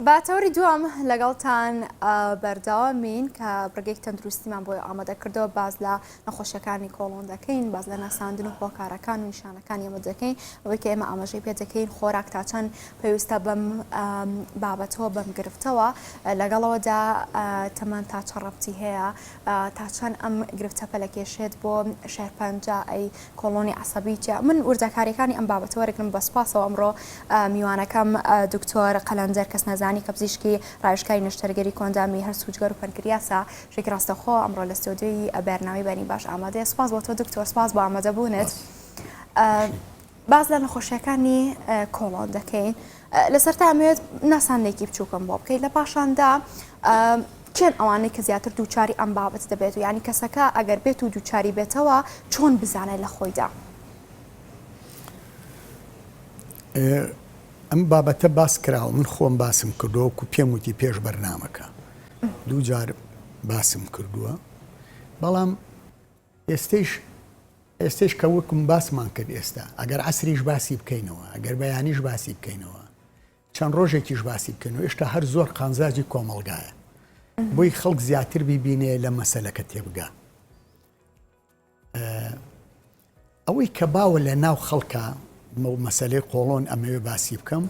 با تەوری دوام لەگەڵتان بەردەوامین کە بڕگەی تەندروستیمان بۆ ئامادە کردەوە باز لە نەخۆشیەکانی کۆڵۆن دەکەین، باز لە ناساندن و هۆکارەکان و نیشانەکان ئێمە دەکەین، ئەوەی کە ئێمە ئاماژەی پێ دەکەین خۆراک تا چەند پێویستە بەم بابەتەوە بەم گرفتەوە لەگەڵەوەدا تەمەەن تا چ ڕەبتی هەیە تا چەند ئەم گرفتە پەلەکێشێت بۆ شێرپەنجە ئەی کۆڵۆنی عەسەبی چیە. من وردەکاریەکانی ئەم بابەتەوە وەرەگرم بە سوپاسەوە ئەمڕۆ میوانەکەم دکتۆر قەلەندەر کەس نەزانی کە پزیشکی ڕایشکاری نەشتەرگەری کۆندامی هەر سوچگەر و پەنکریاسە شێکی ڕاستەخۆ ئەمڕۆ لە ستۆدیۆی بەرنامەی بەنی باش ئامادەیە. سپاس بۆ تۆ دکتۆر، سپاس بۆ ئامادەبوونت. باز لە نەخۆشیەکانی کۆڵۆن دەکەین. لەسەرتا ئەمەوێت ناسانێکی بچووکم بۆ بکەیت، لە پاشاندا چێن ئەوانەی کە زیاتر دووچاری ئەم بابەت دەبێت و ینی کەسەکە ئەگەر بێت و دووچاری بێتەوە چۆن بزانێت لە خۆیدا؟ ئەم بابەتە باس کراوە، من خۆم باسم کردووە و پێم وتی پێش بەرنامەکە دوو جار باسم کردووە، بەڵام ئێستش کە وەکم باسمان کرد ئێستا ئەگەر عەسریش باسی بکەینەوە، ئەگەر بەیانیش باسی بکەینەوە، چەند ڕۆژێکیش باسی بکەینەوە، ئێشتا هەر زۆر قانزاجی کۆمەڵگایە بۆی خەڵک زیاتر بیبینێ لە مەسەلەکە تێبگا. ئەوەی کە باوە لە ناو خەڵکە مەسەلەی قۆڵۆن ئەمەوێ باسی بکەم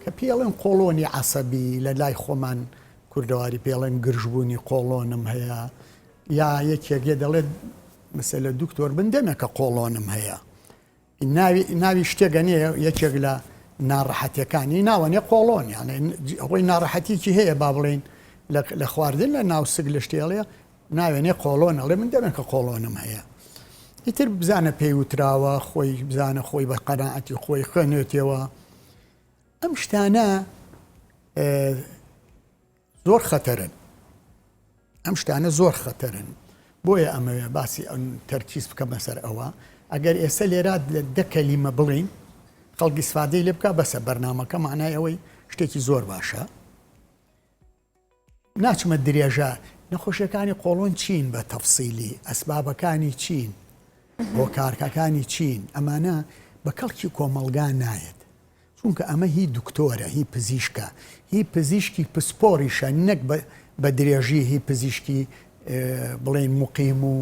کە پێڵێن قۆڵۆنی عەسەبی لە لای خۆمان کوردەواری پێڵێن گرژبوونی قۆڵۆنم هەیە، یا یەکێکێ دەڵێت مەسەلە دکتۆر بندەمێکە قۆڵۆنم هەیە، ناوی شتێگە نیە یەکێک لە ناڕەحەتیەکانی ناوەنێ قۆڵۆن، یانە ئەوەی ناڕەحەتیکی هەیە با بڵێن لە خواردن لە ناوسگ لە شتێڵێ ناوێنێ قۆڵۆن ئەڵێ من دەمێکە قۆڵۆنم هەیە. ئیتر بزانە پێی وتراوە خۆی بزانە خۆی بە قەناعەتی خۆی خوێنێتەوە. ئەم شتانە زۆر خەتەرن، ئەم شتانە زۆر خەتەرن، بۆیە ئەمەوێ باسی ئەم تەرکیز بکەمە سەر ئەوە. ئەگەر ئێستا لێرا دە کەلیمە بڵین خەڵکی سفادەی لێ بکە بەسە بەرنامەکە معنای ئەوەی شتێکی زۆر باشە. ناچمە درێژە نەخۆشیەکانی قۆڵۆن چین بە تەفسیلی، ئەسبابەکانی چین، هۆکارەکانی چین، ئەمانە بە کەڵکی کۆمەڵگا نایەت، چونکە ئەمە هی دکتۆرە، هی پزیشکە، هی پزیشکی پسپۆریشە، نەک بە درێژی هی پزیشکی بڵێن مقیم و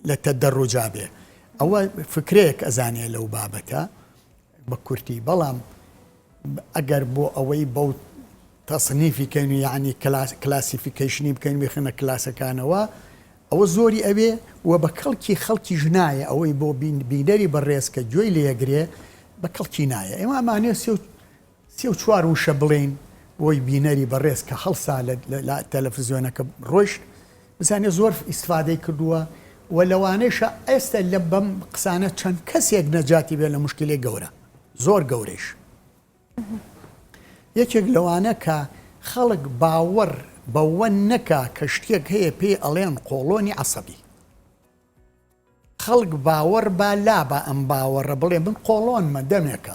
لە تەدەڕوجا بێ. ئەوە فکرەیەک ئەزانێ لەو بابەتە بە کورتی، بەڵام ئەگەر بۆ ئەوەی بەو تەسنیفی کەین و یعنی کلاسیفیکیشنی بکەین بخنە کلاسەکانەوە، ئەوە زۆری ئەوێ و بە کەڵکی خەڵکی ژنایە ئەوەی بۆ بینەری بەڕێز کە گوێی لێگرێ بە کەڵکی نایە. ئێمە ئەمانێ سێ و چوار وشە بڵین بۆی بینەری بەڕێز کە هەڵسا لە تەلەڤیزیۆنەکە ڕۆیشت بزانێ زۆر ئیسفادەی کردووە و لەوانەیشە ئێستا لە بەم قسانە چەند کەسێک نەجاتی بێ لە مشکلێ گەورە، زۆر گەورەیش. یەکێک لەوانە کە خەڵک باوەڕ بەوە نەکا کە شتێک هەیە پێی ئەڵێن قۆڵۆنی عەسەبی، خەڵک باوەڕ با لا بە ئەم باوەڕە بڵێ من قۆڵۆنمە دەمێکە،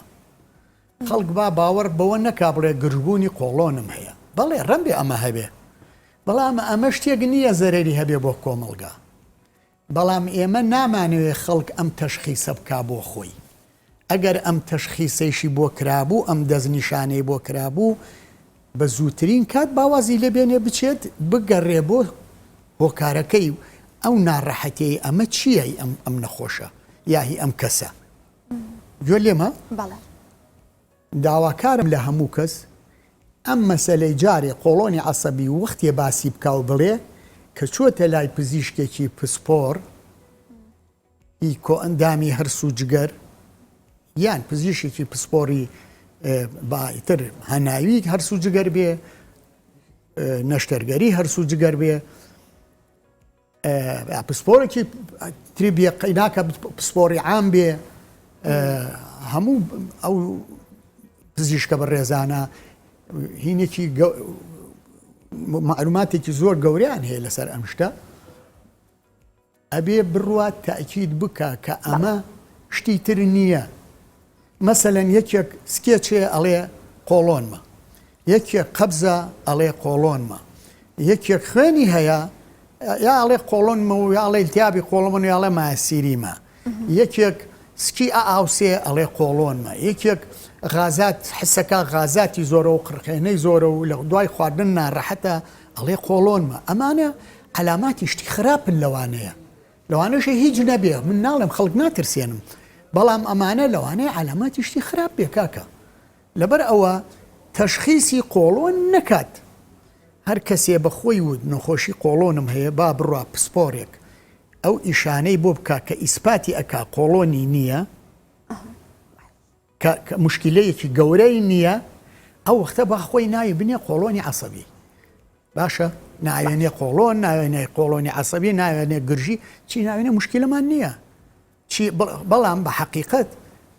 خەڵک با باوەڕ بەوە نەکا بڵێ گرژبوونی قۆڵۆنم هەیە، بەڵێ ڕەنبێ ئەمە هەبێ، بەڵام ئەمە شتێک نییە زەرەری هەبێ بۆ کۆمەڵگا. بەڵام ئێمە نامانوێ خەڵک ئەم تەشخیسە بکا بۆ خۆی. ئەگەر ئەم تەشخیسەیشی بۆ کرابوو، ئەم دەستنیشانەی بۆ کرابوو، بە زووترین کات باوازی لێبێنێ بچێت بگەڕێ بۆ هۆکارەکەی ئەو ناڕەحەتەی ئەمە چییە ئەم نەخۆشە یاهی ئەم کەسە. گوێ لێمە؟ داواکارم لە هەموو کەس ئەم مەسەلەی جارێ قۆڵۆنی عەسەبی وەختێ باسی بکا و بڵێ کە چۆتە لای پزیشکێکی پسپۆر هی کۆئەندامی هەر سوچگەر یان پزیشکی پسپۆری باتر هەناوی هەر سوچگەر بێ، نەشتەرگەری هەر سوچگەر بێ، پسپۆرێکی تری بێ ناکە پسپۆری عام بێ، هەموو ئەو پزیشکە بەڕێزانە هینێکی معلوماتێکی زۆر گەوریان هەیە لەسەر ئەم شتە، ئەبێ بڕوات تاکید بکە کە ئەمە شتی تر نییە. مەسەلەن یەکێک سکێچێ ئەڵێ قۆڵۆنمە، یەکێک قەبزە ئەڵێ قۆڵۆنمە، یەکێک خوێنی هەیە یا ئەڵێ قۆڵۆنمە و یاڵێ التیابی قۆڵۆن و یاڵێ ماسیریمە، یەکێک سکی ئاوسێ ئەڵێ قۆڵۆنمە، یەکێک غازات حسەکە غازاتی زۆرە و قڕخێنەی زۆرە و لە دوای خواردن ناڕەحەتە ئەڵێ قۆڵۆنمە ئەمانە علاماتی شتی خراپن لەوانەشە هیچ نەبێ من ناڵێم خەڵک ناترسێنم بەڵام ئەمانە لەوانەیە علاماتی شتی خراپ بێ کاکە لەبەر ئەوە تەشخیصی قۆڵۆن نەکات هەر کەسێ بەخۆی ود نەخۆشی قۆڵۆنم هەیە با بڕوا پسپۆرێک ئەو ئیشانەی بۆ بکە کە ئیسپاتی ئەکا قۆڵۆنی نییە کە مشکلەیەکی گەورەی نییە ئەو وەختە با خۆی ناوی بنێ قۆڵۆنی عەسەبی باشە ناوێنێ قۆڵۆن ناوێنێ قۆڵۆنی عەسەبی ناوێنێ گرژی چی ناوێنێ مشکلەمان نییە بەڵام بە حەقیقەت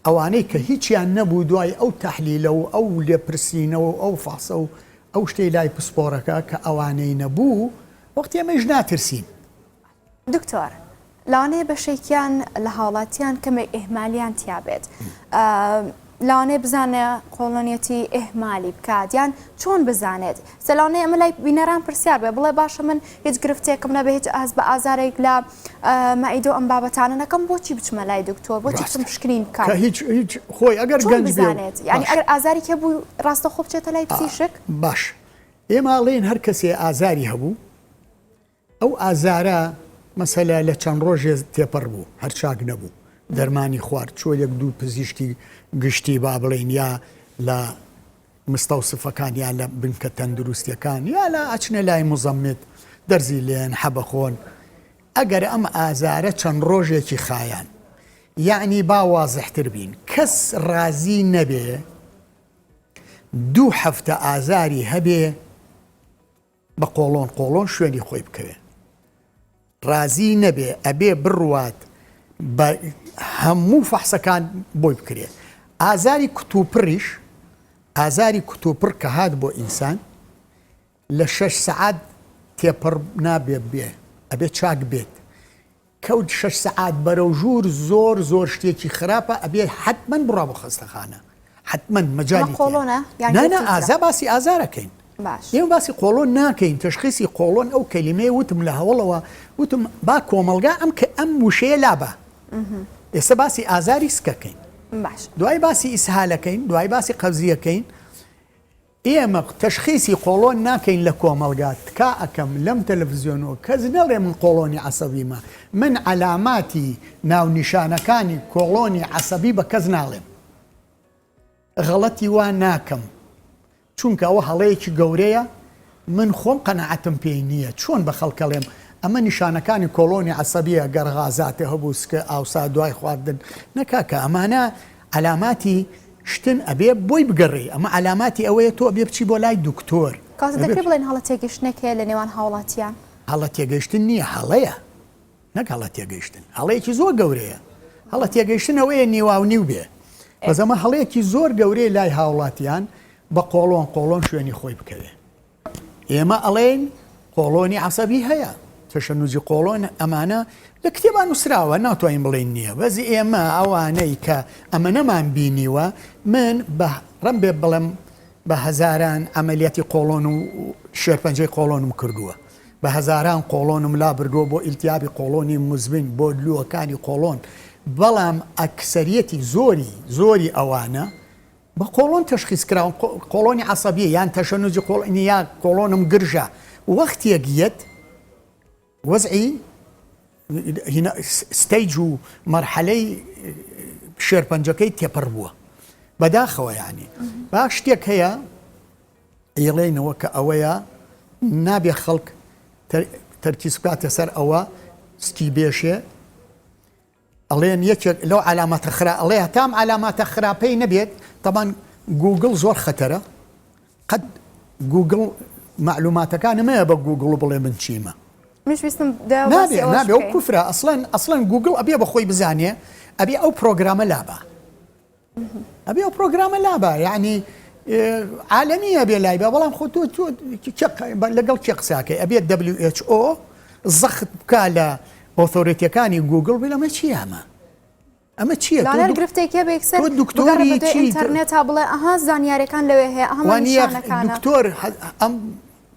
ئەوانەی کە هیچیان نەبوو دوای ئەو تەحلیلە و ئەو لێپرسینەوە ئەو فاسە و ئەو شتەی لای پسپۆرەکە کە ئەوانەی نەبوو وەختی ئەمەش ناترسین دکتۆر لەوانەیە بەشێکیان لە هاوڵاتیان کەمێ ئێهمالیان تیابێت لەوانەیە بزانێ قۆڵۆنیەتی ئێهمالی بکات یان چۆن بزانێت سەلانەیە ئەمە لای بینەران پرسیار بێ بڵێ باشە من هیچ گرفتێکم نەبێ هیچ ئاز بە ئازارێک لە مەعیدۆ ئەم بابەتانە نەکەم بۆچی بچمە لای دکتۆر بۆچی بچم پشکنین بکات هیچ خۆی ئەگەر گەنج بزانێت یعنی ئەگەر ئازاری هەبوو ڕاستەخۆ بچێتە لای پزیشک باش ئێمە ئەڵێن هەر کەسێ ئازاری هەبوو ئەو ئازارە مەسەلە لە چەند ڕۆژێ تێپەڕ بوو هەر چاک نەبوو دەرمانی خوارد چۆ یەک دوو پزیشکی گشتی با بڵێن یا لە مستەوسفەکان یا لە بنکە تەندروستیەکان یا لە ئەچنە لای مزەمت دەرزی لێن حەبەخۆن ئەگەر ئەم ئازارە چەند ڕۆژێکی خایان یعنی با وازحتر بین کەس ڕازی نەبێ 2 هەفتە ئازاری هەبێ بە قۆڵۆن شوێنی خۆی بکەوێ ڕازی نەبێ ئەبێ بڕوات بە هەموو فەحسەکان بۆی بکرێت ئازاری کتوپڕیش ئازاری کتوپڕ کە هات بۆ ئینسان لە 6 سەعات تێپەڕ نابێ بێ ئەبێ چاک بێت کەوت 6 سەعات بەرەو ژوور زۆر شتێکی خراپە ئەبێ حتمەن بڕا بۆ خەستەخانە حتمەن مەجالی نانە ئازا باسی ئازارەکەین ئێمە باسی قۆڵۆن ناکەین تەشخیصی قۆڵۆن ئەو کەلیمەیە وتم لە هەوڵەوە وتم با کۆمەلگا ئەم وشەیە لابە ئێستا باسی ئازاری سکەکەین دوای باسی ئیسهالەکەین دوای باسی قەوزیەکەین ئێمە تەشخیصی قۆڵۆن ناکەین لە کۆمەلگات تکا ئەکەم لەم تەلەڤیزیۆنەوە کەس نەڵێ من قۆڵۆنی عەسەبیمە من علاماتی ناونیشانەکانی کۆڵۆنی عەسەبی بە کەس ناڵێم غەڵەتی وا ناکەم چونکە ئەوە هەڵەیەکی گەورەیە من خۆم قەنەعەتم پێی نییە چۆن بە خەڵکەڵێم ئەمە نیشانەکانی کۆڵۆنی عەسەبیە گەر غازاتێ هەبوو سکە ئاوسا دوای خواردن نەکاکە ئەمانە علاماتی شتن ئەبێ بۆی بگەڕێ ئەمە علاماتی ئەوەیە تۆ ئەبێ بچی بۆ لای دکتۆر کاتە دەکرێت بڵێن هەڵە تێگەشتنێک هەیە لە نێوان هاوڵاتیان هەڵە تێگەشتن نییە هەڵەیە نەک هەڵە تێگەشتن هەڵەیەکی زۆر گەورەیە هەڵە تێگەشتن ئەوەیە نیواونی و بێ بەس ئەمە هەڵەیەکی زۆر گەورەیە لای هاوڵاتیان بە قۆڵۆن شوێنی خۆی بکەوێ ئێمە ئەڵێن قۆڵۆنی عەسەبی هەیە تەشەنوجی قۆڵۆن ئەمانە لە کتێبان نووسراوە ناتوانین بڵێن نییە بەزی ئێمە ئەوانەی کە ئەمە نەمان بینیوە من بە ڕەم بێ بڵێم بە هەزاران ئەمەلیاتی قۆڵۆن و شێرپەنجەی قۆڵۆنم کردووە بە هەزاران قۆڵۆنم لا بردووە بۆ ئیلتیابی قۆڵۆنی مزمن بۆ دلووەکانی قۆڵۆن بەڵام ئەکسەریەتی زۆری ئەوانە بە قۆڵۆن تەشخیص کراون قۆڵۆنی عەسەبیە یان تەشەنوجی قۆڵۆنی یا قۆڵۆنم گرژە وەختێک یەت وەزعی ستەیج و مەرحەلەی شێرپەنجەکەی تێپەڕ بووە بەداخەوە یعنی با شتێک هەیە ئێڵێنەوە کە ئەوەیە نابێ خەڵک تەرکیز بکاتە سەر ئەوە سکی بێشێ ئەڵێن یەکێک لەو علامەتە خرا ئەڵێ هەتام علاماتە خراپەی نەبێت طبعاً گوگڵ زۆر خەتەرە قەت گوگڵ معلوماتەکان نمەیە بە گوگڵ بڵێ من چیمە نابێ ئەو کوفرە ئەسڵەن گوگڵ ئەبێ بە خۆی بزانێ ئەبێ ئەو پرۆگرامە لابە یعنی عالەمیە بێ لای بە بەڵام خۆ لەگەڵ کێ قساکەی ئەبێت WHO زەخت بکا لە ئۆتۆریتیەکانی گوگڵ بێ ئەمە چی ئەمە چییە گرفتێکە بێکسەر دکتۆری ئینتەرنێت تا بڵێ ئەها زانیاریەکان لەوێ هەیە ئەمە دکتۆر ئەم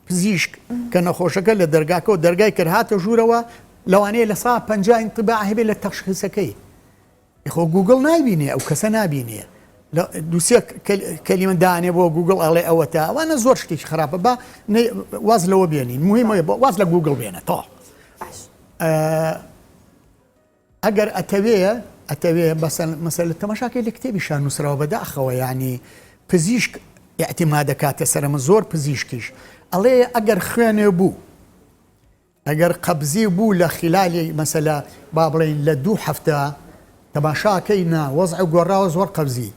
پزیشک کە نەخۆشەکە لە دەرگاکە و دەرگای کرد هاتە ژوورەوە لەوانەیە لە 150 انطباع هەبێت لە تەشخیصەکەی خۆ گوگڵ نابینێ ئەو کەسە نابینێ دووسێ کەلیمە دانێ بۆ گوگڵ ئەڵێ ئەوە تا ئەوانە زۆر شتێکی خراپە بە واز لەوە بێنین مهمە واز لە گوگڵ بێنە تا ئەگەر ئەتەوێ مەسەلە تەماشاکەی لە کتێبی شانووسراوە بەداخەوە یعنی پزیشک اعتیما دەکاتە سەرمە زۆر پزیشکیش ئەڵێ ئەگەر خوێنێ بوو ئەگەر قەبزی بوو لە خلالی مەسەلە با بڵێن لە 2 هەفتە تەماشاکەی نا وەزع گۆڕاوە زۆر قەبزی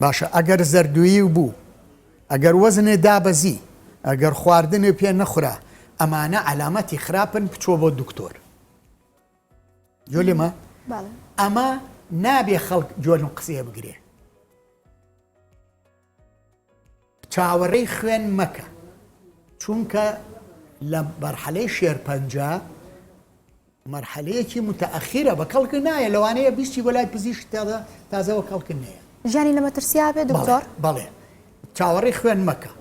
باشە ئەگەر زەردویی بوو ئەگەر وەزنێ دابەزی ئەگەر خواردنێ پێ نەخورا ئەمانە علامەتی خراپن بچۆ بۆ دکتۆر جۆلێمە ئەمە نابێ خەڵک جۆلم قسەیە بگرێ چاوەڕێی خوێن مەکە چونکە لە مەرحەلەی شێرپەنجە مەرحەلەیەکی متەئەخیرە بە کەڵک نایە لەوانەیە بیستی بۆ لای پزیشک تازەوە کەڵکن نەیە ژیانی لە مەترسیا بێ دکتۆر بەڵێ چاوەڕێی خوێن مەکە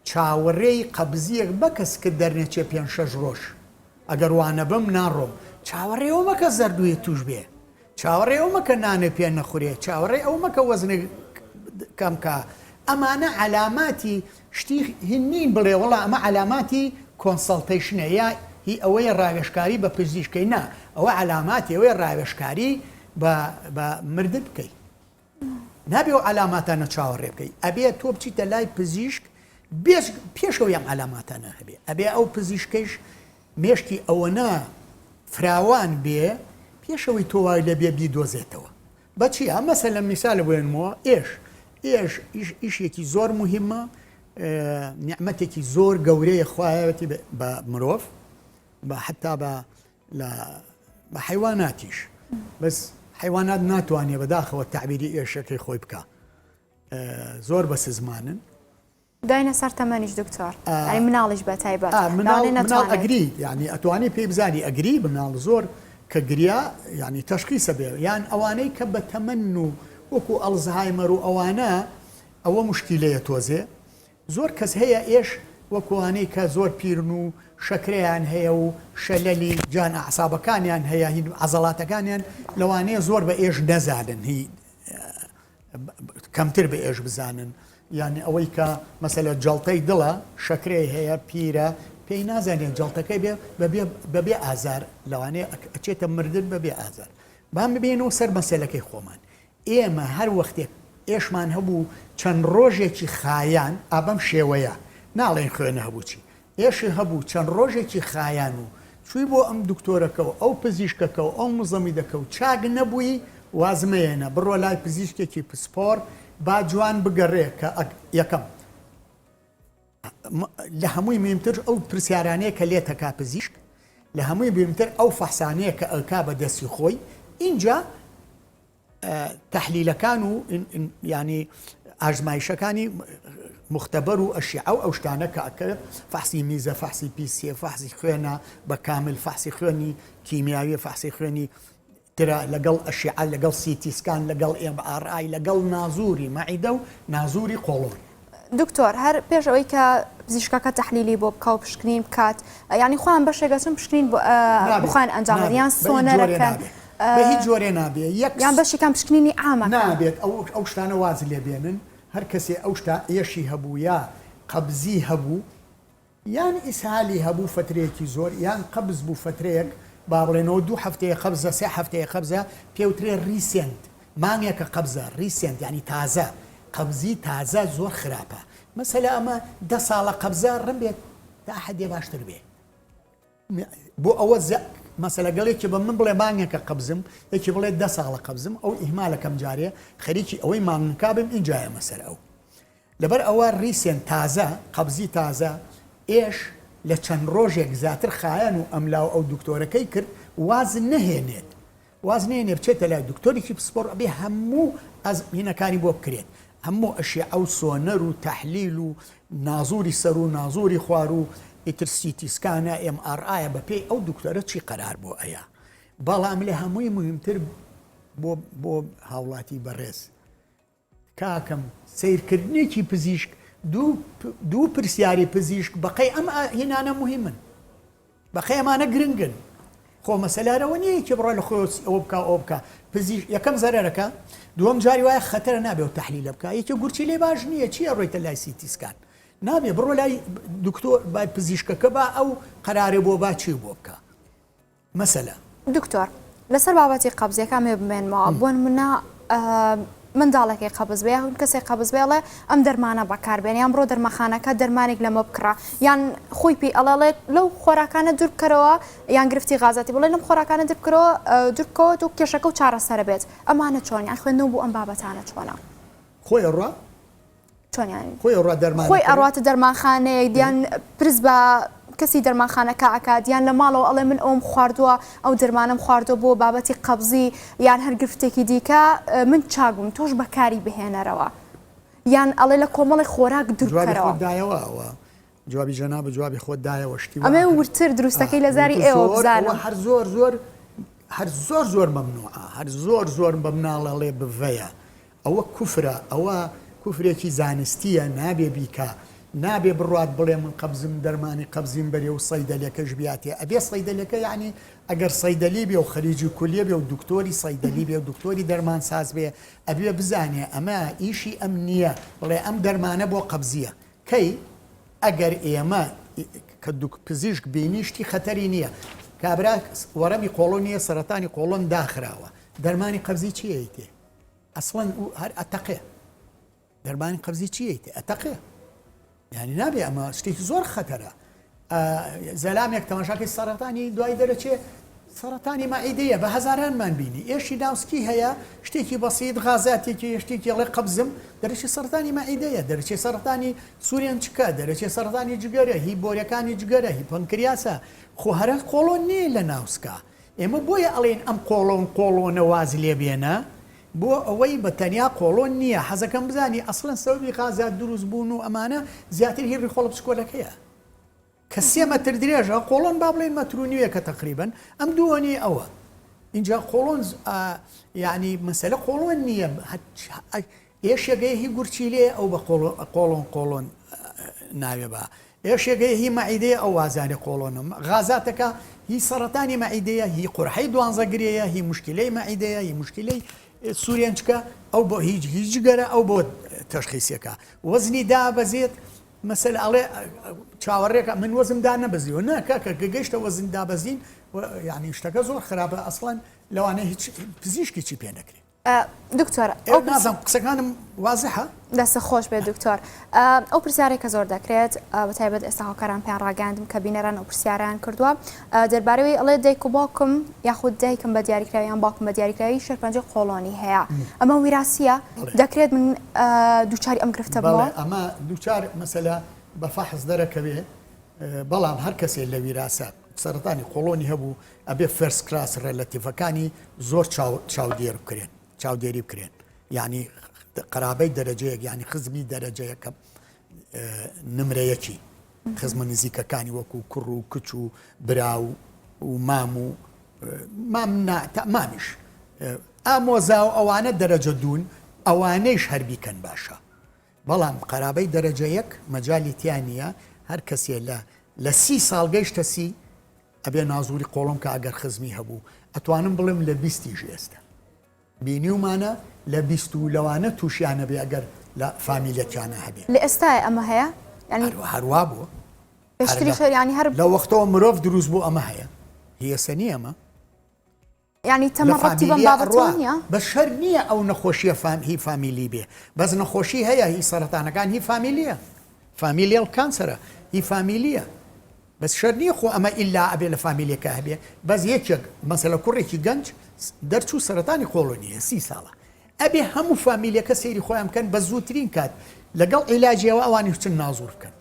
چاوەڕێی قەبزیەک بەکەس کە دەرنێچێ 5-6 ڕۆژ ئەگەر وانە بم ناڕۆم چاوەڕێ ئەو مەکە زەردووی توش بێ چاوەڕێ ئەو مەکە نانێ پێ نەخورێ چاوەڕێ ئەو مەکە وەزنێ کەمکە ئەمانە علاماتی شتی هینین بڵێ وڵا ئەمە علاماتی کۆنسەڵتەیشنە یا هی ئەوەی ڕاوێشکاری بە پزیشکەی نا ئەوە علاماتی ئەوەی ڕاوێشکاری بە مردن بکەیت نابێ و علاماتانە چاوەڕێ بکەیت ئەبێ تۆ بچیتە لای پزیشک پێشەوە یان علاماتانە هەبێ ئەبێ ئەو پزیشکەیش مێشتی ئەوەنە فراوان بێ پێشەوەی تۆ وای لەبێ بیدۆزێتەوە بەچی ئەم مەسەلەن میسالە بێنمەوە ئیشێکی زۆر مهمە نیعمەتێکی زۆر گەورەیە خوایەتی بە مرۆڤ بە حتا بە حیواناتیش بەس حیوانات ناتوانێ بەداخەوە تعبیری ئێشەکەی خۆی بکە زۆر بە سزمانن داینە سەر تەمەنیش دکتۆر ئەی مناڵیش بە تایبەت مناڵ ئەگری یعنی ئەتوانی پێی بزانی ئەگری بمناڵ زۆر کە گریا یعنی تەشخیصە بێ یان ئەوانەی کە بە تەمەن و وەکو ئەلزهایمەر و ئەوانە ئەوە مشکیلەیە تۆزێ زۆر کەس هەیە ئێش وەکوانەی کە زۆر پیرن و شەکرەیان هەیە و شەلەلی جان عسابەکانیان هەیە هین عەزەڵاتەکانیان لەوانەیە زۆر بە ئێش نەزانن هی کەمتر بە ئێش بزانن یعنی ئەوەی کە مەسەلە جەڵتەی دڵە شەکرەی هەیە پیرە پێی نازانێت جەڵتەکەی بەبێ ئازار لەوانەیە ئەچێتە مردن بەبێ ئازار بام ببێنەوە سەر مەسەلەکەی خۆمان ئێمە هەر وەختێک ئێشمان هەبوو چەند ڕۆژێکی خایان ئابەم شێوەیە ناڵێن خوێنە هەبوو چی ئێشی هەبوو چەند ڕۆژێکی خایان و چووی بۆ ئەم دکتۆرەکەەوە ئەو پزیشکەکەەوە ئەو مزەمی دەکەوت چاک نەبووی وازمەیەنە بڕۆ لای پزیشکێکی پسپۆر با جوان بگەڕێ کە یەکەم لە هەمووی مهمتر ئەو پرسیارانەیە کە لێتەکا پزیشک لە هەمووی بمتر ئەو فەحسانەیە کە ئەلکا بە دەستی خۆی اینجا تەحلیلەکان و ینی ئاژمایشەکانی مختبەر و ئەشیعە و ئەو شتانە کە ئەکە فەحسی میزە فەحسی پیسیە فەحسی خوێنە بە کامل فەحسی خوێنی کیمیاوی فەحسی خوێنی ترە لەگەڵ ئەشیعە لەگەڵ سیتیسکان لەگەڵ MRI لەگەڵ نازووری مەعیدە و نازووری قۆڵۆن دکتۆر هەر پێش ئەوەی کە پزیشکەکە تەحلیلی بۆ بکە و پشکنین بکات ینی خۆیان بەشێگەچن پشکنین بخوان ئەنجامەدە یان سۆنەرەکەن بە هیچ جۆرێ نابێ یان بەشێکم پشکنینی ئامە نابێت ئەو شتانە واز لێ بێنن هەر کەسێ ئەو شتا ئێشی هەبوو یا قەبزی هەبوو یان ئیسهالی هەبوو فترەیەکی زۆر یان قەبز بوو فترەیەک با بڵێنەوە 2 هەفتەیە قەبزە 3 هەفتەیە قەبزە پێوترێ ریسنت مانگێکە قەبزە ریسنت ینی تازە قەبزی تازە زۆر خراپە مەسەلە ئەمە 10 ساڵە قەبزە ڕم بێت تا حەدێ باشتر بێ بۆ ئەوە مەسەلە گەڵێکی بە من بڵێ مانگێکە قەبزم یەکی بڵێ 10 ساڵە قەبزم ئەو ئیهمالەکەم جارێ خەریکی ئەوەی مانگکا بم ئینجایە مەسەر ئەو لەبەر ئەوە ریسێن تازە قەبزی تازە ئێش لە چەند ڕۆژێک زیاتر خایەن و ئەملاو ئەو دکتۆرەکەی کرد وازن نەهێنێت وازنێنێ بچێتە لای دکتۆرێکی پسپۆر ئەبێ هەموو ئەزمینەکانی بۆ بکرێت هەموو ئەشیعە و سۆنەر و تەحلیل و نازووری سەر و نازووری خوار و ئیتر سیتیسکانە MRI بە پێی ئەو دکتۆرە چی قەرار بۆ ئەیە بەڵام لە هەمووی مهمتر بۆ هاوڵاتی بەڕێز کاکەم سیرکردنێکی پزیشک دوو پرسیاری پزیشک بەقەی ئەم هێنانە مهمن بەقەی ئەمانە گرنگن خۆ مەسەلارەوە نیە کە بڕۆ لە خۆ ئەوە بکە ئەو بکە یەکەم زەرەرەکە دووەم جاری وایە خەتەرە نابێ و تەحلیل بکە یەکێ گورچی لێ باش نییە چیە ڕۆیتە لای سیتی سکان نابێ بڕۆ لای دکتۆر بای پزیشکەکە با ئەو قەرارێ بۆ با چی بۆ بکە مەسەلە دکتۆر لەسەر بابەتی قەبزیەکان مێ بمێنمەوە بۆن منە منداڵێکی قەبز بێ هەون کەسێک قەبز بێڵێ ئەم دەرمانە بەکاربێن یان بڕۆ دەرمەخانەکە دەرمانێک لەمە بکڕە یان خۆی پێی ئەڵێت لەو خۆراکانە دوور بکەرەوە یان گرفتی غازاتی بڵێ لەم خۆراکانە دوورکەوە و کێشەکە و چارەسەرە بێت ئەمانە چۆن یان خوێندنەوە بۆ ئەم بابەتانە چۆنە خۆی ڕوا چۆنیان خۆی ئەڕاتە دەرمانخانەیەک دیان پرس بە کەسی دەرمانخانەکە ئاکادیان لە ماڵەوە ئەڵێ من ئەوم خواردووە ئەو دەرمانم خواردووە بۆ بابەتی قەبزی یان هەر گرفتێکی دیکە من چاگوم تۆش بەکاری بهێنەرەوە یان ئەڵێ لە کۆمەڵی خۆراک دوورکەرەوە جوابی جەناب جوابی خۆت دایەوە شتی ئەمێ ورتر دروستەکەی لە زاری ئێوە بزانم هەر زۆر مەمنوعە هەر زۆر بە مناڵەڵێ بڤەیە ئەوە کوفرە ئەوە کوفرێکی زانستیە نابێ بیکە نابێ بڕات بڵێ من قەبزم دەرمانی قەبزیم بەرێ و سەیدەلەکەش بیاتێ ئەبێ سەیدەلەکە یعنی ئەگەر سەیدەلی بێ و خەریجی کولیە بێ و دکتۆری سەیدەلی بێ و دکتۆری دەرمان ساز بێ ئەبێ بزانێ ئەمە ئیشی ئەم نییە بڵێ ئەم دەرمانە بۆ قەبزیە کەی ئەگەر ئێمە کە پزیشک بینیشتی خەتەری نییە کابرا وەرەمی قۆڵۆ نییە سەرەتانی قۆڵۆن داخراوە دەرمانی قەبزی چیەیتێ ئەسڵەن هەر ئەتەقێ دەرمانی قەبزی چیەیتێ ئەتەقێ یعنی نابێ ئەمە شتێکی زۆر خەتەرە زەلامێک تەماشاکەی سەرەتانی دوای دەرەچێ سەرەتانی مائیدەیە بە هەزارانمان بینی ئێشی ناوسکی هەیە شتێکی بەسیط غازاتێکی شتێکی ئەڵێ قەبزم دەرەچێ سەرەتانی مائیدەیە دەرەچێ سەرەتانی سوورێن چکە دەرەچێ سەرەتانی جگەرە هی بۆریەکانی جگەرە هی پەنکریاسە خۆ هەرە قۆڵۆن نییە لە ناوسکا ئێمە بۆیە ئەڵێن ئەم قۆڵۆنە واز لێ بێنە بۆ ئەوەی بە تەنیا قۆڵۆن نییە حەزەکەم بزانی ئەسڵەن سەبەبی غازات دروست بوون و ئەمانە زیاتر هیڕی خۆڵە پسکۆلەکەیە کە 3 مەتر درێژە قۆڵۆن با بڵێن مەترونیوەکە تقریبن ئەم دووەنی ئەوە اینجا قۆڵۆن یعنی مەسەلە قۆڵۆن نییە ئێشێگەی هی گورچی لێ ئەو بە قۆڵۆن ناوێ بە ئێشێگەی هی مەعیدەیە ئەو وازانێ قۆڵۆنم غازاتەکە هی سەرەتانی مەعیدەیە هی قورحەی دوانزەگرەیە هی مشکلەی مەعیدەیە هی مشکلەی سوورێن چکە ئەو بۆ هیچ گەرە ئەو بۆ تەشخیسەکە وەزنی دابەزێت مەسەل ئەڵێ چاوەڕێکە من وەزمدا نەبەزیەوە ناکەکە گەگەیشتە وەزن دابەزین یعنی شتەکە زۆر خراپە ئەسڵەن لەوانەیە هیچ پزیشکی چی پێ نەکرێت دکتۆر نازم قسەکانم وازحە دەستە خۆش بێت دکتۆر ئەو پرسیارێک کە زۆر دەکرێت بەتایبەت ئێستا هاوکاران پێیان ڕاگەاندم کە بینەران ئەو پرسیاریان کردووە دەربارەوەی ئەڵێ دایک و باوکم یاخود دایکم بە دیاریکراویان باوکم بە دیاریکراوی شێرپەنجە قۆڵۆنی هەیە ئەمە ویراسیە دەکرێت من دووچاری ئەم گرفتە بڵێ ئەمە دووچار مەسەلە بە فەحز دەرەکەوێ بەڵام هەر کەسێ لە ویراسە سەرەتانی قۆڵۆنی هەبوو ئەبێ فەرس کراس ڕێلەتیڤەکانی زۆر چاودێر بکرێن چاودێری بکرێن یعنی قەرابەی دەرەجەیەک ینی خزمی دەرەجەیەکە نمرەیەکی خزمە نزیکەکانی وەکو کوڕ و کچ و برا و مام و مامیش ئامۆزا و ئەوانە دەرەجە دوون ئەوانەیش هەربیکەن باشە بەڵام قەرابەی دەرەجەیەک مەجای تیانە هەر کەسێ لە 30 ساڵ گەیشتە سی ئەبێ نازوری قۆڵم کە ئەگەر خزمی هەبوو ئەتوانم بڵێم لە 20 ئێستا بینیومانە لە 20 و لەوانە تووشیانە بێ ئەگەر لە فامیلەکیانە هەبێ لە ئێستای ئەمە هەیە هەروە بووە پێشتری خێریانی هەر لە وەختەوە مرۆڤ دروست بوو ئەمە هەیە هیەسەنی ئەمە ینی تەمەڕەتی بەم بابەتەوە نییە بە شەر نییە ئەو نەخۆشیە هی فامیلی بێ بەس نەخۆشی هەیە هی سەرەتانەکان هی فامیلیە فامیلیەل کانسەرە هی فامیلیە بەس شەر نییە خۆ ئەمە ئیلا ئەبێ لە فامیلەکە هەبێ بەس یەکێک مەسەلە کوڕێکی گەنج دەرچوو سەرەتانی قۆڵۆنیە 30 ساڵە ئەبێ هەموو فامیلەکە سەیری خۆیان بکەن بە زووترین کات لەگەڵ عیلاجیەوە ئەوانی چن نازور بکەن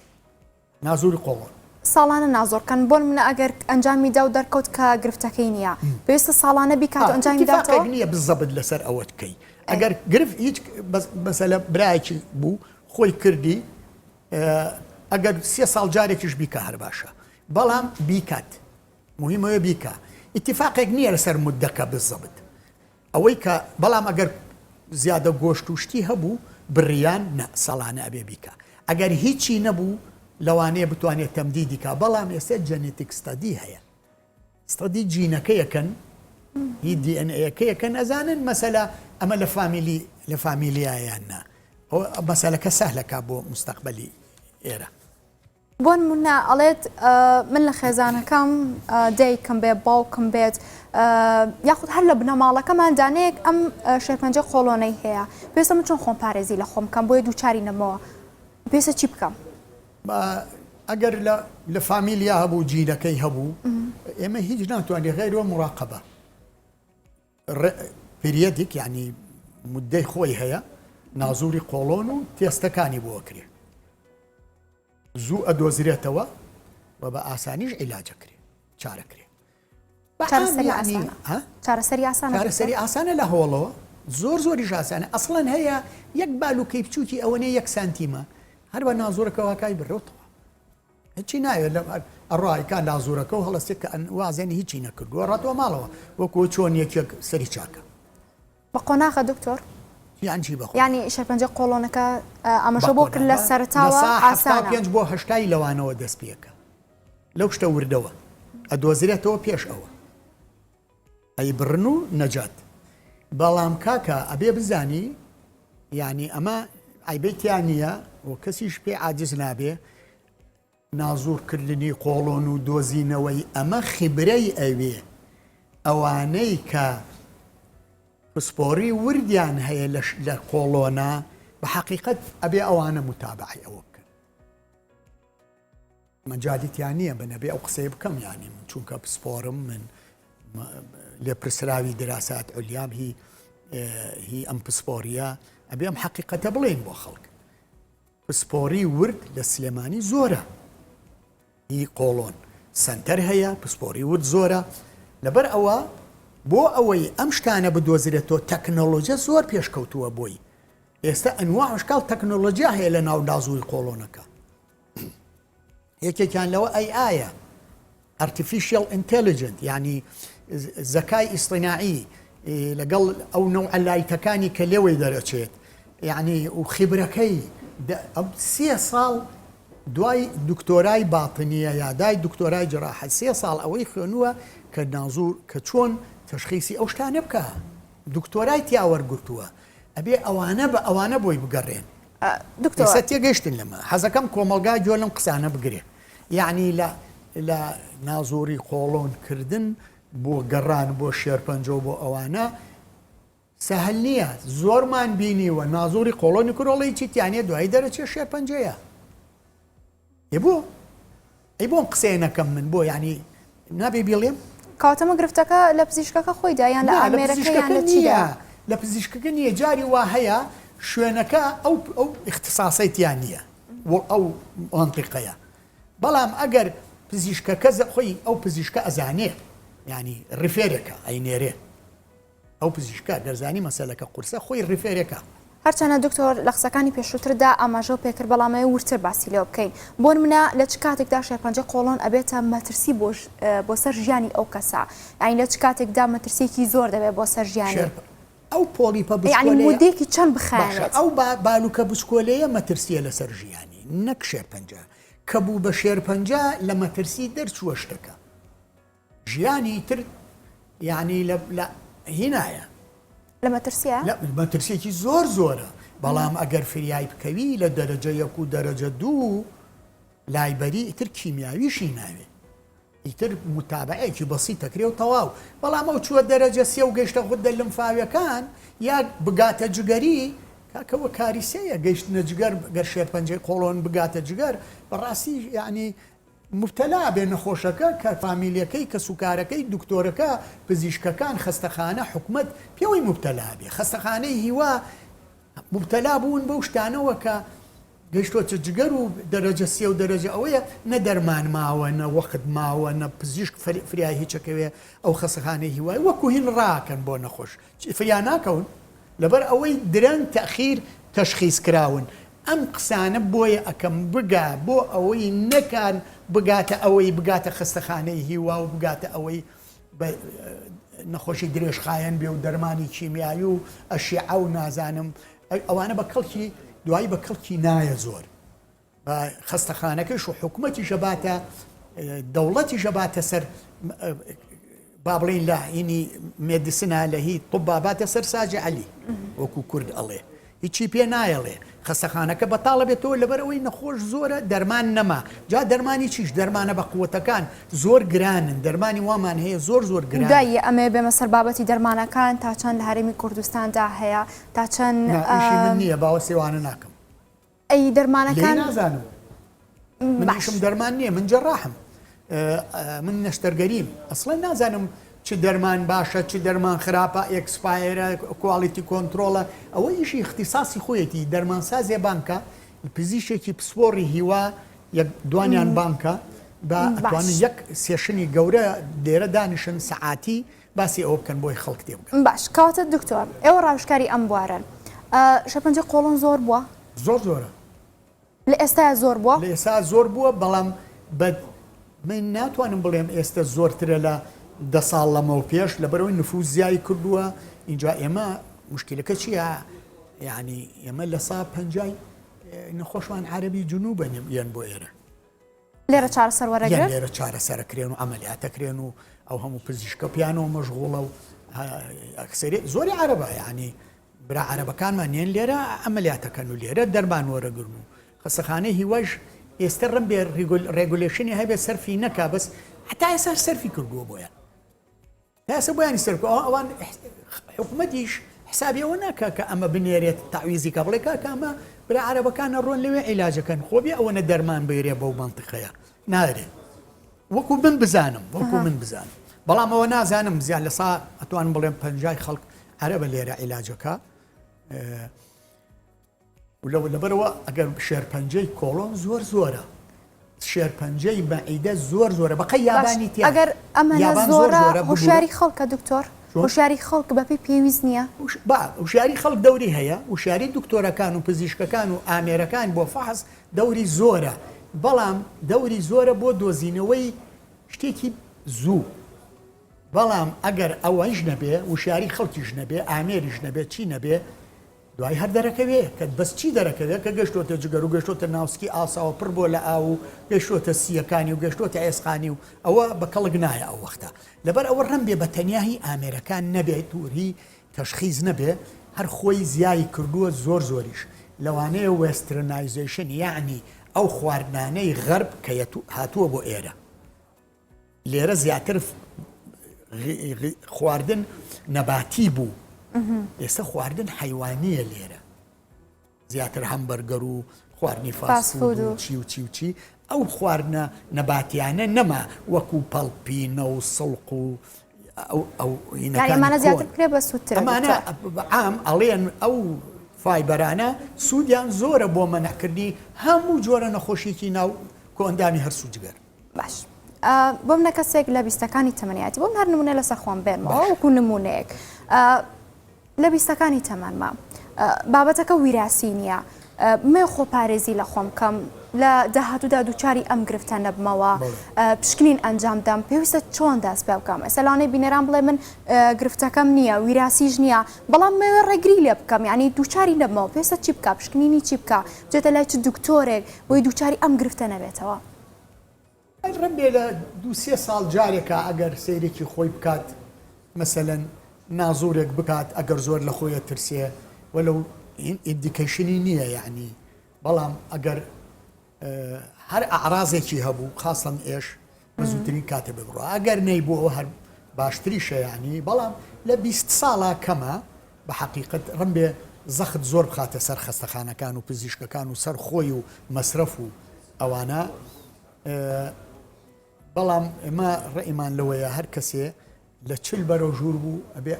نازوری قۆڵۆن ساڵانە نازۆرکەن بۆن منە ئەگەر ئەنجامی دا و دەرکەوت کە گرفتەکەی نییە پێویستە ساڵانە بیکات ئەنجامی داتەوە نییە بزەبت لەسەر ئەوە بکەی ئەگەر گرفت هیچ مەسەلە برایەکی بوو خۆی کردی ئەگەر 3 ساڵ جارێکیش بیکە هەر باشە بەڵام بیکات مهمەوە بیکە ئیتیفاقێک نییە لەسەر مدەکە بزەبت ئەوەی کە بەڵام ئەگەر زیادە گۆشت و شتی هەبوو بڕیان ساڵانە ئەبێ بیکە ئەگەر هیچی نەبوو لەوانەیە بتوانێت تەمدیدیکە بەڵام ئێستا جەنێتیک ستادی هەیە ستەدی جینەکەیەکەن هی DNA-یەکەیەکەن ئەزانن مەسەلا ئەمە لە فامیلیایاننا ئەو مەسەلەکە سەهلەکە بۆ مستەقبەلی ئێرە. بۆ نمونە ئەڵێت من لە خێزانەکەم دایکم بێت باوکم بێت یاخود هەر لە بنەماڵەکەمان دانەیەک ئەم شێرپەنجە قۆڵۆنەی هەیە پێویستە من چۆن خۆم پارێزی لە خۆم بکەم بۆیە دووچاری نەمەوە پێویستە چی بکەم؟ ئەگەر لە فامیلیا هەبوو جینەکەی هەبوو ئێمە هیچ ناتوانێت غیرەوە مراقبە پریەدێک یعنی مدەی خۆی هەیە نازووری قۆڵۆن و تێستەکانی بۆ کرێ زوو ئەدۆزرێتەوە و بە ئاسانیش عیلاجەکرێ چارەکرێ چارەسەری ئاسانە لە هۆڵەوە زۆریش ئاسانە ئەسڵەن هەیە یەک بالوکەی بچووکی ئەوەنەیە 1 سانتیمە هەر بە نازۆرەکەواکای بڕۆتەوە هیچی ناوێت لە ئەڕایکان نازۆرەکە و هەڵستێک کە وازێنی هیچی نەکردووە ڕاتەوە ماڵەوە وەکو چۆن یەکێک سەری چاکە بە قۆناغە دکتۆر یانچی بەخۆ ینی شەرپەنجە قۆڵۆنەکە ئەمەشە بۆ کرد لە سەرتاوە ئاسانە 5 بۆ 8 لەوانەوە دەست پێکە لەو شتە وردەوە ئەدۆزرێتەوە پێش ئەوە ئەی بڕن و نەجات بەڵام کاکە ئەبێ بزانی ینی ئەمە ئایبێتیان نییە و کەسیش پێ عاجز نابێ نازوورکردنی قۆڵۆن و دۆزینەوەی ئەمە خیبرەی ئەوێ ئەوانەی کە پسپۆری وردیان هەیە لە قۆڵۆنە بە حەقیقەت ئەبێ ئەوانە متابعی ئەوە بکەن مەجالیتیان نییە بنەبێ ئەو قسەی بکەم ینی من چونکە پسپۆرم من لێ پرسراوی دراسات عولیام هی ئەم پسپۆریە ئەبێ ئەم حەقیقەتە بڵێن بۆ خەڵک پسپۆری ورد لە سلێمانی زۆرە هی قۆڵۆن سنتەر هەیە پسپۆری ورد زۆرە لەبەر ئەوە بۆ ئەوەی ئەم شتانە بدۆزرێتەوە تەکنۆلۆژیە زۆر پێشکەوتووە بۆی ئێستا ئەنواع شکال تەکنۆلۆژیا هەیە لە ناو نازووی قۆڵۆنەکە یەکێکیان لەوە ئایە ئارتیفیشیەل ئینتەلیجنت ینی زەکای ئیصطیناعی لەگەڵ ئەو نەوع لایتەکانی کە لێوەی دەرەچێت یعنی و خیبرەکەی 3 ساڵ دوای دکتۆرای باتنیە یادای دکتۆرای جراحە 3 ساڵ ئەوەی خوێنووە کە نازوور کە چۆن تەشخیصی ئەو شتانە بکە دکتۆرای تیاوەرگرتووە ئەبێ ئەوانە بە ئەوانە بۆی بگەڕێن دکتۆر تێگەیشتن لەمە حەزەکەم کۆمەلگای جۆ لەم قسانە بگرێ یعنی لە نازۆری قۆڵۆنکردن بۆ گەڕان بۆ شێرپەنجە بۆ ئەوانە سەهل نییە زۆرمان بینیوە نازۆری قۆڵۆنی کرۆڵی چیتیانێ دوایی دەرەچێ شێرپەنجەیە بۆ ئەی بۆم قسەیە نەکەم من بۆ ینی نابێ بیڵێم کاتەمە گرفتەکە لە پزیشکەکە خۆیدا یان لە ئامێرەکەیان لە چیدا لە پزیشکەکە نییە جاری وا هەیە شوێنەکە ئەو اختصاسەیتیان نییە ئەو منطقەیە بەڵام ئەگەر پزیشکەکە خۆی ئەو پزیشکە ئەزانێ ینی ڕفێرێکە ئەینێرێ ئەو پزیشکە دەرزانی مەسەلەکە قورسە خۆی ڕفێرێکە هەرچەنە دکتۆر لە قسەکانی پێشووتردا ئاماژە پێکرد بەڵامەیە ورتر باسی لێ بکەین بۆ نمونە لە چ کاتێکدا شێرپەنجە قۆڵۆن ئەبێتە مەترسی بۆ سەر ژیانی ئەو کەسە یعنی لە چ کاتێکدا مەترسیێکی زۆر دەبێت بۆ سەر ژیانی ئەو پۆلیپە یعنی مودێکی چەند بخایێت ئەو بالوکە بچکۆلەیە مەترسیە لەسەر ژیانی نەک شێرپەنجە کە بوو بە شێرپەنجە لە مەترسی دەرچووە شتەکە ژیانی تر یعنی لە هینایە لە مەترسیە؟ مەترسێکی زۆرە بەڵام ئەگەر فریای بکەوی لە دەرەجە 1 و دەرەجە 2 لایبەری ئیتر کیمیاویشی ناوێت ئیتر متابعەیەکی بەسیط دەکرێ و تەواو بەڵام ئەو چووە دەرەجە 3 و گەیشتە غودە لەمفاویەکان یا بگاتە جگەری کاکەوە کاریسەیە گەیشتنە جگەر گەر شێرپەنجەی قۆڵۆن بگاتە جگەر بەڕاستی یعنی مبتەلا بێ نەخۆشەکە کە فامیلیەکەی کە سوکارەکەی دکتۆرەکە پزیشکەکان خەستەخانە حکومت پێوەی مبتەلا بێ خەستەخانەی هیوا مبتەلا بوون بەو شتانەوە کە گەیشتۆچە جگەر و دەرەجە 3 و دەرەجە ئەوەیە نە دەرمان ماوە نە وەخت ماوە نە پزیشک فریای هیچەکەوێ ئەو خەستەخانەی هیوای وەکو هین ڕاکەن بۆ نەخۆش فریان ناکەون لەبەر ئەوەی درەنگ تەخیر تەشخیص کراون ئەم قسانە بۆیە ئەکەم بگا بۆ ئەوەی نەکان بگاتە ئەوەی بگاتە خستەخانەی هیوا و بگاتە ئەوەی نەخۆشی درێژخایەن بێ و دەرمانی کیمیایی و ئەشیعە و نازانم ئەوانە بە کەڵکی دوایی بە کەڵکی نایە زۆر بە خستەخانەکەش و حکومەتی ژەباتە دەوڵەتی ژەباتە سەر با بڵین لە هینی مێدیسنا لە هی طباباتە سەرساجە عەلی وەکو کورد ئەڵێ هیچی پێ نایەڵێ خەستەخانەکە بەتاڵە بێتەوە لەبەرەوەی نەخۆش زۆرە دەرمان نەما جا دەرمانی چیش دەرمانە بە قووەتەکان زۆر گرانن دەرمانی وامان هەیە زۆر گران دایە ئەمێ بێمە سەر بابەتی دەرمانەکان تا چەند لە هەرێمی کوردستاندا هەیە تا چەند ئیشی من نییە باوە سێوانە ناکەم ئەی دەرمانەکان نازانم منیشم دەرمان نییە من جەڕاحم من نەشتەرگەریم ئەسڵێ نازانم چ دەرمان باشە چ دەرمان خراپە ئێکسپایرە کوالیتی کۆنتترۆلە ئەوە ئیشی اختصاسی خۆیەتی دەرمانسازێ بانکە پزیشێکی پسپۆڕی هیوا یەک دوانیان بانکە بەتوانین یەک سێشنی گەورە لێرە دانیشن سەعاتی باسی ئەوە بکەن بۆی خەڵک تێ بکەن باش کاتە دکتۆر ئێوە ڕاوشکاری ئەم بوارن شەپەنجە قۆڵۆن زۆر بووە زۆرە لە ئێستا زۆر بووە لە ئێستا زۆر بووە بەڵام من ناتوانم بڵێم ئێستا زۆرترە لە 10 ساڵ لەمەوە پێش لەبەرەوەی نفوذ زیای کردووە اینجا ئێمە مشکلەکە چییە یعنی ئێمە لە سا پەنجای نەخۆشمان عەرەبی جنوبە یان بۆ ئێرە لێرە چارەسەر وەرەگرن لێرە چارەسەرەکرێن و ئەمەلیاتەکرێن و ئەو هەموو پزیشکە پیانەوە مەشغوڵە و زۆری عەرەبە یعنی برا عەرەبەکانمان نێن لێرە ئەمەلیاتەکەن و لێرە دەرمان وەرەگرن و خەستەخانەی هیواش ئێستا ڕەم بێ ڕێگولیشنی هەبێ سەرفی نەکا بەس حتا ئێستا سەرفی کردووە بۆیان ئێستا بۆیانی سەر ئەوان حکوومەتیش حسابی ئەوە ناکە کە ئەمە بنێرێت تاویزی کە بڵێ کاکە ئەمە برا عەرەبەکانە ڕۆن لەوێ عیلاجەکەن خۆبێ ئەوەنە دەرمان بێرێ بەو مەنتیقەیە نارێ وەکو من بزانم بەڵام ئەوە نازانم زیاد لە سا ئەتوانم بڵێم پەنجای خەڵک عەرەبە لێرە عیلاجەکە لەبەرەوە ئەگەر شێرپەنجەی کۆڵۆن زۆرە شێرپەنجەی بەعیدە زۆرە بەقەی یابانی تیا ئەگەر ئەمە زۆرە هۆشیاری خەڵکە دکتۆر هۆشیاری خەڵک بەپی پێویست نییە وشیاری خەڵک دەوری هەیە وشیاری دکتۆرەکان و پزیشکەکان و ئامێرەکان بۆ فەحز دەوری زۆرە بەڵام دەوری زۆرە بۆ دۆزینەوەی شتێکی زوو بەڵام ئەگەر ئەوەیش نەبێ وشیاری خەڵکیش نەبێ ئامێریش نەبێ چی نەبێ دوای هەر دەرەکەوێ کە بەس چی دەرەکەوێت کە گەشتۆتە جگەر و گەشتۆتە ناوسکی ئاساوە پڕ بۆ لە ئاو و گەشتۆتە سیەکانی و گەشتۆتە ئێسقانی و ئەوە بە کەڵک نایە ئەو وەختە لەبەر ئەوە ڕەم بێ بە تەنیاهی ئامێرەکان نەبێت تووری تەشخیز نەبێ هەر خۆی زیایی کردووە زۆریش لەوانەیە وێسترنایزیشن یعنی ئەو خواردنانەی غەرب کە هاتووە بۆ ئێرە لێرە زیاتر خواردن نەباتی بوو ئێستا خواردن حیوانیە لێرە زیاتر هەمبەرگەر و خواردنی فاستفود و چی ئەو خواردنە نەباتیانە نەما وەکو پەڵپینە و سڵق و ئەمانە زیاتر بکرێ بە سووتتر ئەمانە عام ئەڵێن ئەو فایبەرانە سوودیان زۆرە بۆ مەنەعکردنی هەموو جۆرە نەخۆشیێکی ناو کۆندامی هەرسوو جگەر باش بۆم نە کەسێک لە بیستەکانی تەمەنیاتی بۆم هەر نمونە لەسەر خۆم بێنمەوە وەکو نمونەیەک لە بیستەکانی تەمەنمە بابەتەکە ویراسی نییە مێ خۆپارێزی لە خۆم کەم لە داهاتوودا دووچاری ئەم گرفتە نەبمەوە پشکنین ئەنجامدام پێویستە چۆن دەست پێ بکەم ئەسەلانەی بینێران بڵێ من گرفتەکەم نییە ویراسیش نییە بەڵام مێوە ڕێگری لێ بکەم یعنی دووچاری نەبمەوە پێویستە چی بکە پشکنینی چی بکە بچێتە لای چ دکتۆرێک بۆی دووچاری ئەم گرفتە نەبێتەوە ڕەم بێ لە 2-3 ساڵ جارێکە ئەگەر سەیرێکی خۆی بکات مەسەلەن نازورێک بکات ئەگەر زۆر لە خۆیە ترسێ وەلو ئیندیکیشنی نییە یعنی بەڵام ئەگەر هەر ئەعرازێکی هەبوو خاصەن ئێش بەزووترین کاتە ببڕۆ ئەگەر نەی بووەوە هەر باشتریشە یعنی بەڵام لە 20 ساڵا کەمە بە حەقیقەت ڕەم بێ زەخت زۆر بخاتە سەر خەستەخانەکان و پزیشکەکان و سەر خۆی و مەسرەف و ئەوانە بەڵام ئێمە ڕێئیمان لەوەیە هەر کەسێ لە چل بەرەو ژوور بوو ئەبێ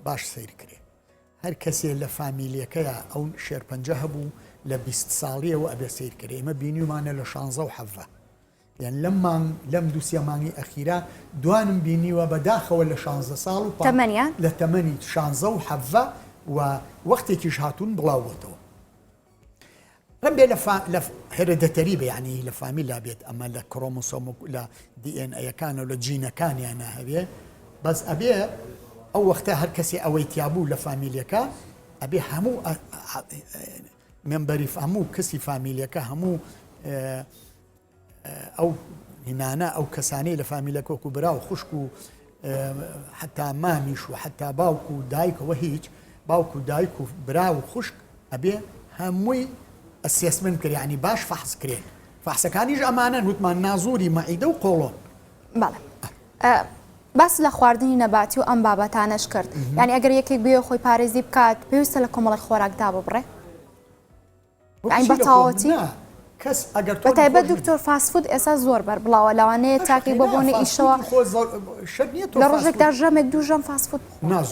باش سیرکرێ هەر کەسێ لە فامیلیەکەیە ئەو شێرپەنجە هەبوو لە 20 ساڵیەوە ئەبێ سیرکرێ ئێمە بینیمانە لە 16 و 17 یان لەم 2-3 مانگی ئەخیرا دوانم بینیوە بەداخەوە لە 16 ساڵ و لە تەمەنی 16 و 17 و وەختێکیش هاتوون بڵاوبووتەوە ڕەم بێ لە هێرەدەتەری بە یعنی لە فامیلا بێت ئەمە لە کڕۆمۆسۆم لە DNA-یەکانە و لە جینەکانیانە هەبێ بەس ئەبێ ئەو وەختە هەر کەسی ئەوەی تیابوو لە فامیلیەکە ئەبێ هەموو مێمبەری هەموو کەسی فامیلیەکە هەموو ئەو هینانە ئەو کەسانەی لە فامیلەکە وەکو برا و خوشک و حتا مامیش و حتا باوکو و دایکەوە هیچ باوکو و دایک و برا و خوشک ئەبێ هەمووی ئەسێسمنت کرد یعنی باش فەحس کرێن فەحسەکانیش ئەمانە وتمان نازووری مەعیدە و قۆڵۆن. بەڵێ باس لە خواردنی نەباتی و ئەم بابەتانەش کرد یعنی ئەگەر یەکێک بێ خۆی پارێزی بکات پێویستە لە کۆمەڵی خۆراکدا ببڕێ بەتاوەتی کەس ئەگەر بەتایبەت دکتۆر فاستفود ئێستا زۆر بەربڵاوە لەوانەیە تاکەی بۆ بۆنە ئیشەوە لە ڕۆژێکدا ژەمێک دوو ژەم فاستفود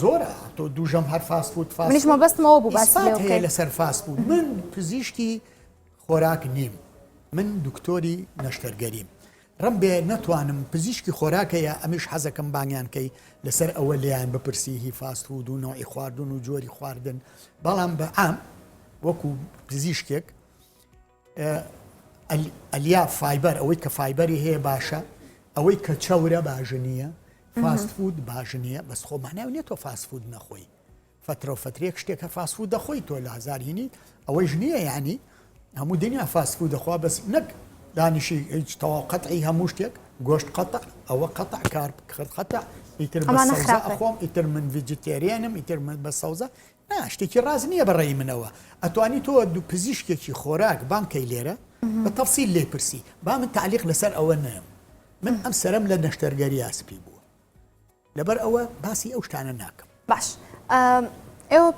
زۆرە تۆ دوو ژەم هەر فاستفود منیش مەبەستمەوە بوو باس هەیە لەسەر فاستفود من پزیشکی خۆراک نیم من دکتۆری نەشتەرگەریم ڕم بێ نەتوانم پزیشکی خۆراکەیە ئەمیش حەزەکەم بانیانکەی لەسەر ئەوە لیان بپرسی هی فاستفود و نوعی خواردن و جۆری خواردن بەڵام بە عام وەکو پزیشکێک ئەلیا فایبەر ئەوەی کە فایبەری هەیە باشە ئەوەی کە چەورە باژە نییە فاستفود باژە نییە بەس خۆماناو نیە تۆ فاستفود نەخۆی فترە و فترێک شتێکە فاستفود دەخۆی تۆ لە هەزارهینی ئەوەیش نییە یعنی هەموو دنیا فاستفود دەخوا بەس نەک دانیشی هیچ تەواو قەتعی هەموو شتێک گۆشت قەتع ئەوە قەتع کار قەتع ئیتر بە سەوزە ئەخۆم ئیتر من ڤیجیتێریانم ئیتر من بە سەوزە شتێکی ڕاز نییە بەڕێی منەوە ئەتوانی تۆ دوو پزیشکێکی خۆراک بانکەی لێرە بە تەفسیل لێ پرسی با من تعلیق لەسەر ئەوە نەم من ئەم سەرم لە نەشتەرگەری ئاسپی بووە لەبەر ئەوە باسی ئەو شتانە ناکەم. باش ئێوە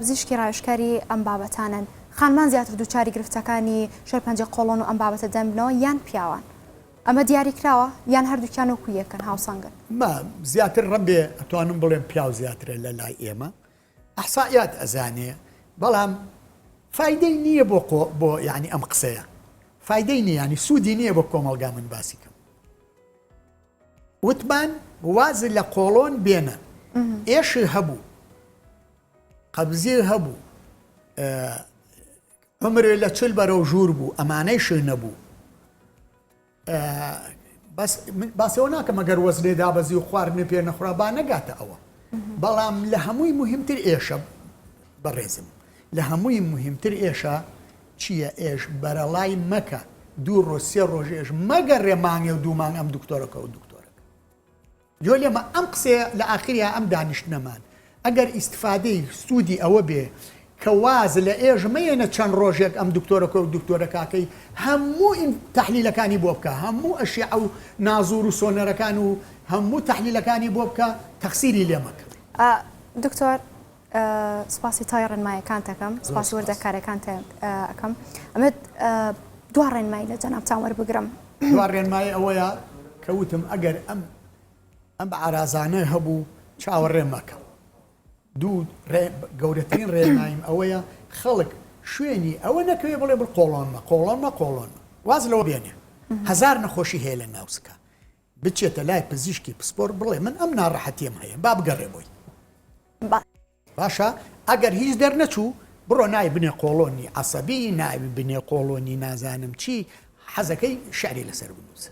پزیشکی ڕایشکاری ئەم بابەتانن خانمان زیاتر دووچاری گرفتەکانی شەرپەنجە قۆڵۆن و ئەم بابەتە دەمبنەوە یان پیاوان ئەمە دیاری کراوە یان هەردووکیان وەکو یەکەن هاوسەنگن زیاتر ڕەم بێ ئەتوانم بڵێم پیاو زیاترە لە لای ئێمە ئەحسایات ئەزانێ بەڵام فایدەی نییە بۆ یعنی ئەم قسەیە فایدەی نییە ینی سوودی نییە بۆ کۆمەلگا من باسی کەم وتمان وازە لە قۆڵۆن بێنە ئێشی هەبوو قەبزی هەبوو عمرێ لە چل بەرەو ژوور بوو ئەمانەی ش نەبوو باسەوە ناکەم ئەگەر وەزنێ دابەزی و خواردنی پێ نەخورا با نەگاتە ئەوە بەڵام لە هەمووی مهمتر ئێشە بەڕێزم لە هەمووی مهمتر ئێشە چییە ئێش بەرەڵای مەکە دوو ڕۆژ سێ ڕۆژ ئێش مەگەر ڕێمانگێ و دوومان ئەم دکتۆرەکە و دکتۆرەکە جۆ لێمە ئەم قسەیە لە ئاخریا ئەم دانیشتنەمان ئەگەر ئیسفادەی سوودی ئەوە بێ کە واز لە ئێژ مەیەنە چەند ڕۆژێک ئەم دکتۆرەکە و دکتۆرەکەکەی هەموو تەحلیلەکانی بۆ بکە هەموو ئەشیع و نازور و سۆنەرەکان و هەموو تەحلیلەکانی بۆ بکە تەخسیری لێمەکە. دکتۆر سپاسی تای ڕێنماییەکان دەکەم سپاسی وەردەکارەکان ئەەکەم ئەمە دوا ڕێنمایی لە جەنابتان وەربگرم دوا ڕێنمایی ئەوەیە کەوتم ئەگەر ئەم بە ئارازانە هەبوو چاوەڕێ مەکە دوو گەورەترین ڕێنماییم ئەوەیە خەڵک شوێنی ئەوە نەکەوێ بڵێ بڵ قۆڵۆنمە واز لەوە بێنێ هەزار نەخۆشی هەیە لە ناوسکە بچێتە لای پزیشکی پسپۆر بڵێ من ئەم ناڕەحەتیم هەیە با بگەڕێ بۆی باشە ئەگەر هیچ دەرنەچوو بڕۆ نای بنێ قۆڵۆنی عەسەبی نای بنێ قۆڵۆنی نازانم چی حەزەکەی شعری لەسەر بنووسە.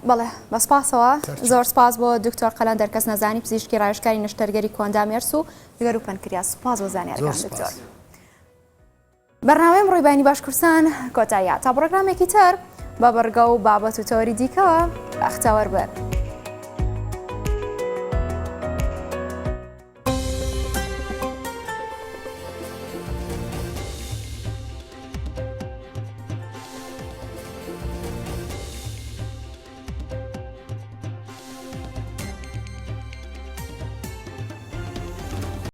بەڵێ بەسپاسەوە زۆر سپاس بۆ دکتۆر قەلەندەر کەس نەزانی پزیشکی ڕایشکاری نەشتەرگەری کۆندا مێرس و لەگەر و پەنکریا سوپاس بۆ زانیاریەکان دکتۆر. بەرنامەی ڕووی بەینی باشکورسان کۆتاییە تا پرۆگرامێکی تر بە بەرگە و بابەت و تەوەری دیکەوە بەختەوەربێت.